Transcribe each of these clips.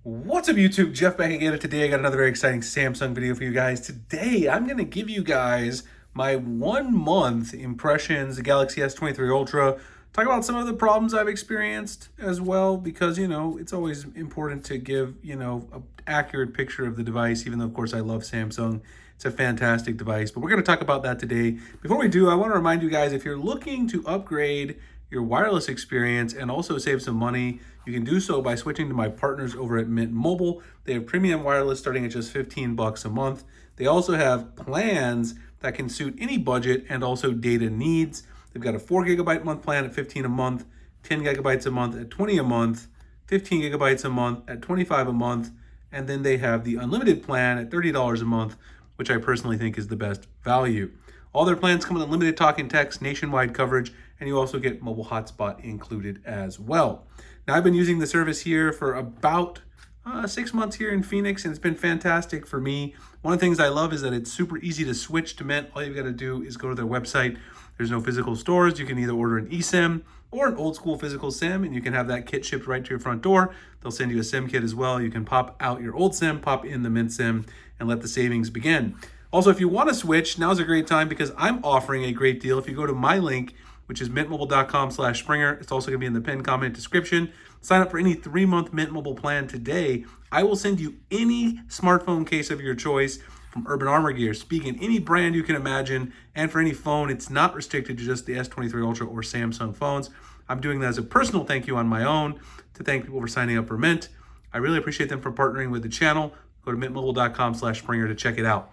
What's up YouTube? Jeff back again, and today I got another very exciting Samsung video for you guys. Today I'm going to give you guys my 1 month impressions of the Galaxy S23 Ultra. Talk about some of the problems I've experienced as well, because it's always important to give an accurate picture of the device, even though of course I love Samsung. It's a fantastic device, but we're going to talk about that today. Before we do, I want to remind you guys, if you're looking to upgrade your wireless experience and also save some money, you can do so by switching to my partners over at Mint Mobile. They have premium wireless starting at just 15 bucks a month. They also have plans that can suit any budget and also data needs. They've got a 4 gigabyte month plan at 15 a month, 10 gigabytes a month at 20 a month, 15 gigabytes a month at 25 a month, and then they have the unlimited plan at $30 a month, which I personally think is the best value. All their plans come with unlimited talk and text, nationwide coverage, and you also get mobile hotspot included as well. Now, I've been using the service here for about 6 months here in Phoenix, and it's been fantastic for me. One of the things I love is that it's super easy to switch to Mint. All you've got to do is go to their website. There's no physical stores. You can either order an eSIM or an old school physical SIM, and you can have that kit shipped right to your front door. They'll send you a SIM kit as well. You can pop out your old SIM, pop in the Mint SIM, and let the savings begin. Also, if you want to switch, now's a great time because I'm offering a great deal. If you go to my link, which is mintmobile.com/Springer, it's also going to be in the pinned comment description. Sign up for any 3-month Mint Mobile plan today. I will send you any smartphone case of your choice, from Urban Armor Gear, speaking any brand you can imagine, and for any phone. It's not restricted to just the S23 Ultra or Samsung phones. I'm doing that as a personal thank you on my own to thank people for signing up for Mint. I really appreciate them for partnering with the channel. Go to mintmobile.com/Springer to check it out.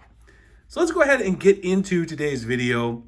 So let's go ahead and get into today's video.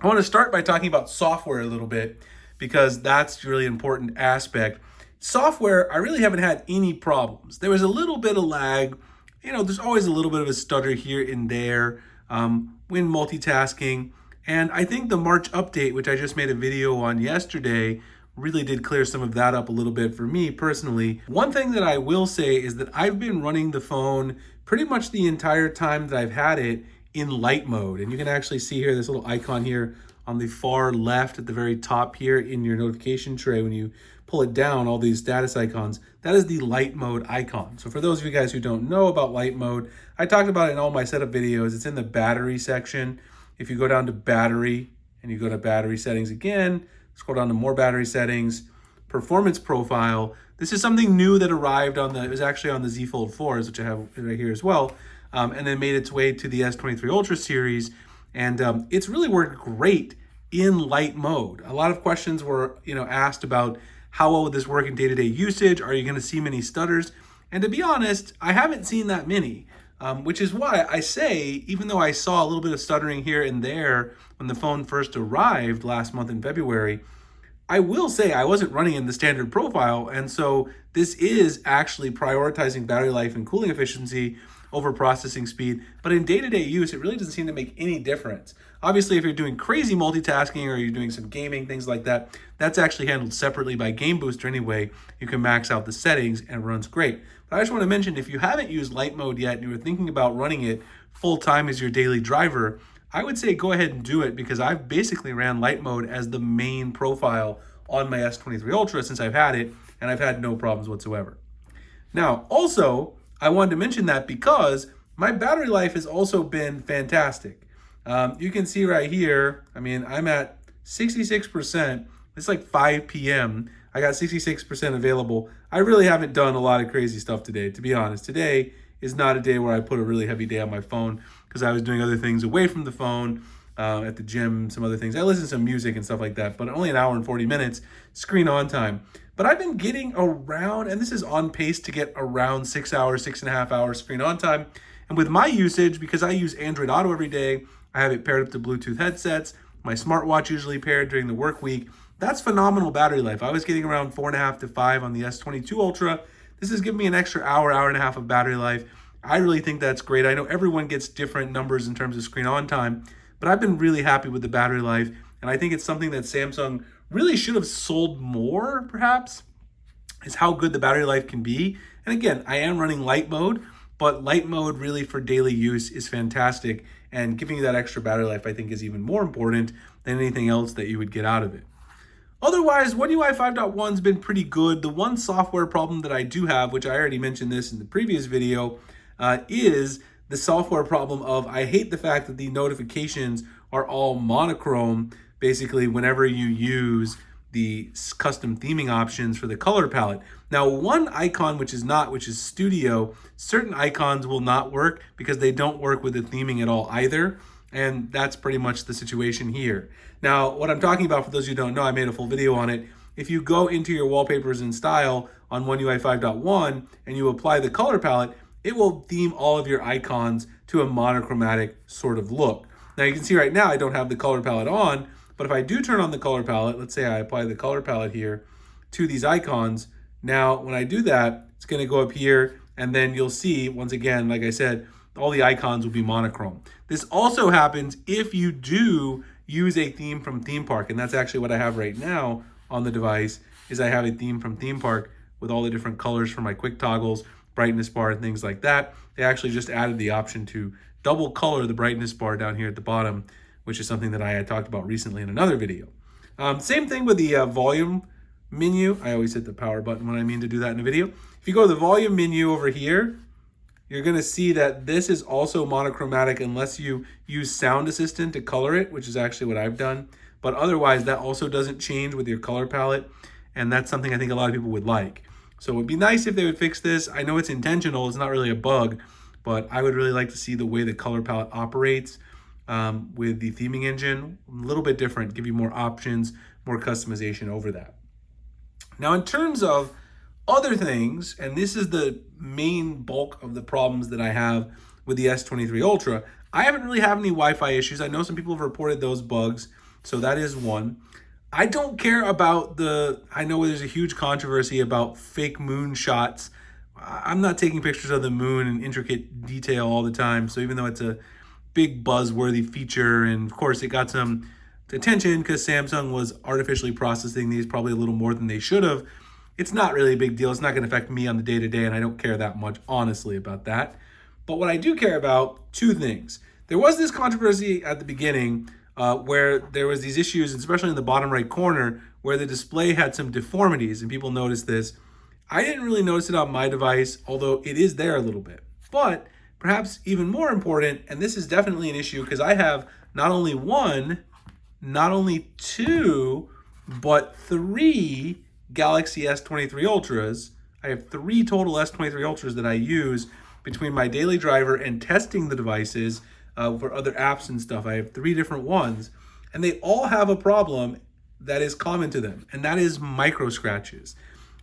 I want to start by talking about software a little bit because that's a really important aspect. Software, I really haven't had any problems. There was a little bit of lag. There's always a little bit of a stutter here and there when multitasking. And I think the March update, which I just made a video on yesterday, really did clear some of that up a little bit for me personally. One thing that I will say is that I've been running the phone pretty much the entire time that I've had it in light mode. And you can actually see here this little icon here on the far left at the very top here in your notification tray. When you pull it down, all these status icons, that is the light mode icon. So for those of you guys who don't know about light mode, I talked about it in all my setup videos. It's in the battery section. If you go down to battery and you go to battery settings again, scroll down to more battery settings, performance profile. This is something new that arrived it was actually on the Z Fold 4s, which I have right here as well, and then made its way to the S23 Ultra series. And it's really worked great in light mode. A lot of questions were asked about how well would this work in day-to-day usage? Are you going to see many stutters? And to be honest, I haven't seen that many, which is why I say, even though I saw a little bit of stuttering here and there when the phone first arrived last month in February, I will say I wasn't running in the standard profile, and so this is actually prioritizing battery life and cooling efficiency over processing speed. But in day-to-day use, it really doesn't seem to make any difference. Obviously, if you're doing crazy multitasking or you're doing some gaming, things like that, that's actually handled separately by Game Booster anyway. You can max out the settings and it runs great. But I just want to mention, if you haven't used light mode yet and you were thinking about running it full-time as your daily driver, I would say go ahead and do it, because I've basically ran light mode as the main profile on my S23 Ultra since I've had it, and I've had no problems whatsoever. Now, also, I wanted to mention that because my battery life has also been fantastic. You can see right here, I'm at 66%. It's like 5 p.m. I got 66% available. I really haven't done a lot of crazy stuff today, to be honest. Today is not a day where I put a really heavy day on my phone because I was doing other things away from the phone, at the gym, some other things. I listen to some music and stuff like that, but only an hour and 40 minutes screen on time. But I've been getting around, and this is on pace to get around 6 hours, 6.5 hours screen on time. And with my usage, because I use Android Auto every day, I have it paired up to Bluetooth headsets, my smartwatch usually paired during the work week. That's phenomenal battery life. I was getting around 4.5 to 5 on the S22 Ultra. This is giving me an extra hour, hour and a half of battery life. I really think that's great. I know everyone gets different numbers in terms of screen on time, but I've been really happy with the battery life. And I think it's something that Samsung really should have sold more, perhaps, is how good the battery life can be. And again, I am running light mode, but light mode really for daily use is fantastic. And giving you that extra battery life, I think, is even more important than anything else that you would get out of it. Otherwise, One UI 5.1's been pretty good. The one software problem that I do have, which I already mentioned this in the previous video, is the software problem of I hate the fact that the notifications are all monochrome, basically whenever you use the custom theming options for the color palette. Now, one icon which is Studio, certain icons will not work because they don't work with the theming at all either. And that's pretty much the situation here. Now, what I'm talking about, for those who don't know, I made a full video on it. If you go into your wallpapers and style on One UI 5.1 and you apply the color palette, it will theme all of your icons to a monochromatic sort of look. Now you can see right now I don't have the color palette on, but if I do turn on the color palette, let's say I apply the color palette here to these icons, now when I do that, it's gonna go up here and then you'll see, once again, like I said, all the icons will be monochrome. This also happens if you do use a theme from Theme Park, and that's actually what I have right now on the device, is I have a theme from Theme Park with all the different colors for my quick toggles, brightness bar, and things like that. They actually just added the option to double color the brightness bar down here at the bottom, which is something that I had talked about recently in another video. Same thing with the volume menu. I always hit the power button when I mean to do that in a video. If you go to the volume menu over here, you're gonna see that this is also monochromatic unless you use Sound Assistant to color it, which is actually what I've done. But otherwise, that also doesn't change with your color palette. And that's something I think a lot of people would like. So it would be nice if they would fix this. I know it's intentional, it's not really a bug, but I would really like to see the way the color palette operates with the theming engine. A little bit different, give you more options, more customization over that. Now, in terms of other things, and this is the main bulk of the problems that I have with the S23 Ultra, I haven't really had any Wi-Fi issues. I know some people have reported those bugs, so that is one. I don't care about I know there's a huge controversy about fake moon shots. I'm not taking pictures of the moon in intricate detail all the time, so even though it's a big buzzworthy feature, and of course it got some attention because Samsung was artificially processing these probably a little more than they should have, it's not really a big deal. It's not going to affect me on the day-to-day, and I don't care that much, honestly, about that. But what I do care about, two things. There was this controversy at the beginning where there was these issues, especially in the bottom right corner, where the display had some deformities, and people noticed this. I didn't really notice it on my device, although it is there a little bit. But perhaps even more important, and this is definitely an issue because I have not only one, not only two, but three Galaxy S23 Ultras. I have three total S23 Ultras that I use between my daily driver and testing the devices for other apps and stuff. I have three different ones, and they all have a problem that is common to them, and that is micro scratches.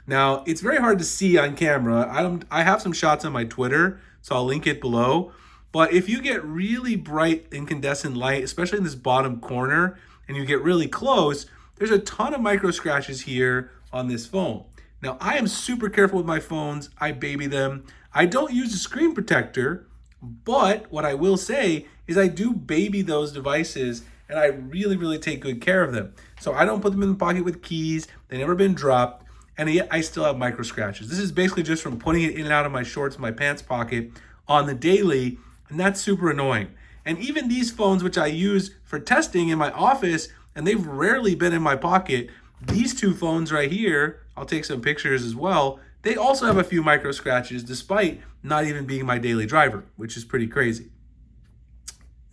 Now, it's very hard to see on camera. I have some shots on my Twitter, so I'll link it below. But if you get really bright incandescent light, especially in this bottom corner, and you get really close, there's a ton of micro scratches here on this phone. Now, I am super careful with my phones. I baby them. I don't use a screen protector, but what I will say is I do baby those devices, and I really, really take good care of them. So I don't put them in the pocket with keys. They've never been dropped, and yet I still have micro scratches. This is basically just from putting it in and out of my shorts, my pants pocket on the daily, and that's super annoying. And even these phones, which I use for testing in my office, and they've rarely been in my pocket, these two phones right here, I'll take some pictures as well, they also have a few micro scratches despite not even being my daily driver, which is pretty crazy.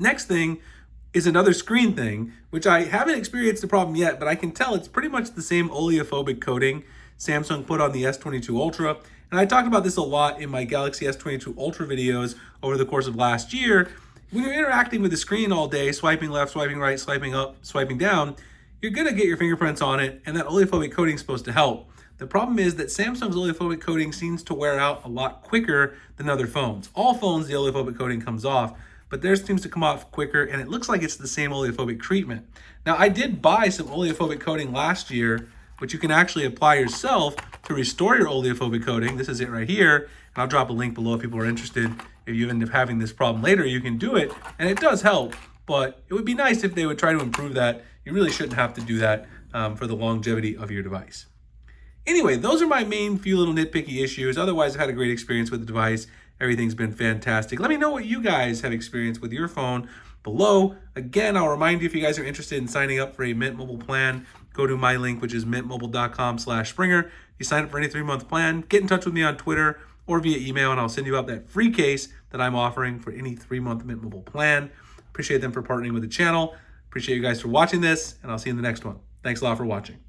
Next thing is another screen thing, which I haven't experienced the problem yet, but I can tell it's pretty much the same oleophobic coating Samsung put on the S22 Ultra. And I talked about this a lot in my Galaxy S22 Ultra videos over the course of last year. When you're interacting with the screen all day, swiping left, swiping right, swiping up, swiping down, you're gonna get your fingerprints on it, and that oleophobic coating is supposed to help. The problem is that Samsung's oleophobic coating seems to wear out a lot quicker than other phones. All phones, the oleophobic coating comes off, but theirs seems to come off quicker, and it looks like it's the same oleophobic treatment. Now, I did buy some oleophobic coating last year, which you can actually apply yourself to restore your oleophobic coating. This is it right here, and I'll drop a link below if people are interested. If you end up having this problem later, you can do it, and it does help, but it would be nice if they would try to improve that. You really shouldn't have to do that for the longevity of your device. Anyway, those are my main few little nitpicky issues. Otherwise, I've had a great experience with the device. Everything's been fantastic. Let me know what you guys have experienced with your phone below. Again, I'll remind you, if you guys are interested in signing up for a Mint Mobile plan, go to my link, which is mintmobile.com/Springer. You sign up for any 3-month plan, get in touch with me on Twitter or via email, and I'll send you out that free case that I'm offering for any 3-month Mint Mobile plan. Appreciate them for partnering with the channel. Appreciate you guys for watching this, and I'll see you in the next one. Thanks a lot for watching.